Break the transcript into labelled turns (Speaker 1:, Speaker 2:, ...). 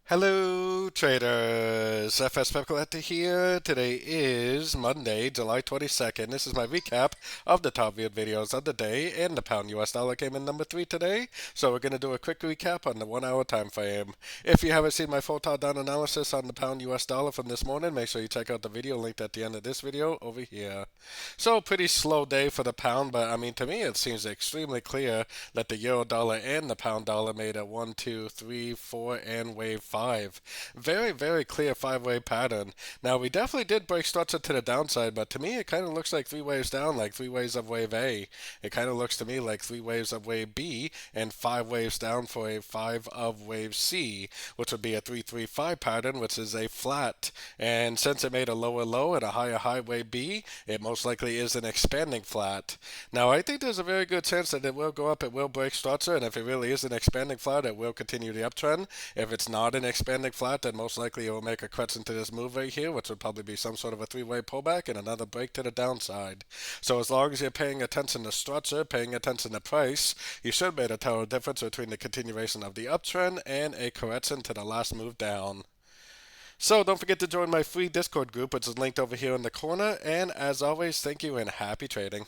Speaker 1: Hello traders, FX Pip Collector here. Today is Monday, July 22nd. This is my recap of the top viewed videos of the day, and the pound US dollar came in number 3 today. So we're going to do a quick recap on the 1 hour time frame. If you haven't seen my full top down analysis on the pound US dollar from this morning, make sure you check out the video linked at the end of this video over here. So pretty slow day for the pound, but I mean to me it seems extremely clear that the euro dollar and the pound dollar made a 1, 2, 3, 4 and wave 5. Very, very clear five-way pattern. Now, we definitely did break structure to the downside, but to me, it kind of looks like three waves down, like three waves of wave A. It kind of looks to me like three waves of wave B and five waves down for a five of wave C, which would be a 3-3-5 pattern, which is a flat. And since it made a lower low and a higher high wave B, it most likely is an expanding flat. Now, I think there's a very good chance that it will go up, it will break structure, and if it really is an expanding flat, it will continue the uptrend. If it's not an expanding flat, then most likely it will make a crutch into this move right here, which would probably be some sort of a three-way pullback and another break to the downside. So as long as you're paying attention to structure, paying attention to price, you should be able to tell the difference between the continuation of the uptrend and a correction to the last move down. So don't forget to join my free Discord group, which is linked over here in the corner. And as always, thank you and happy trading.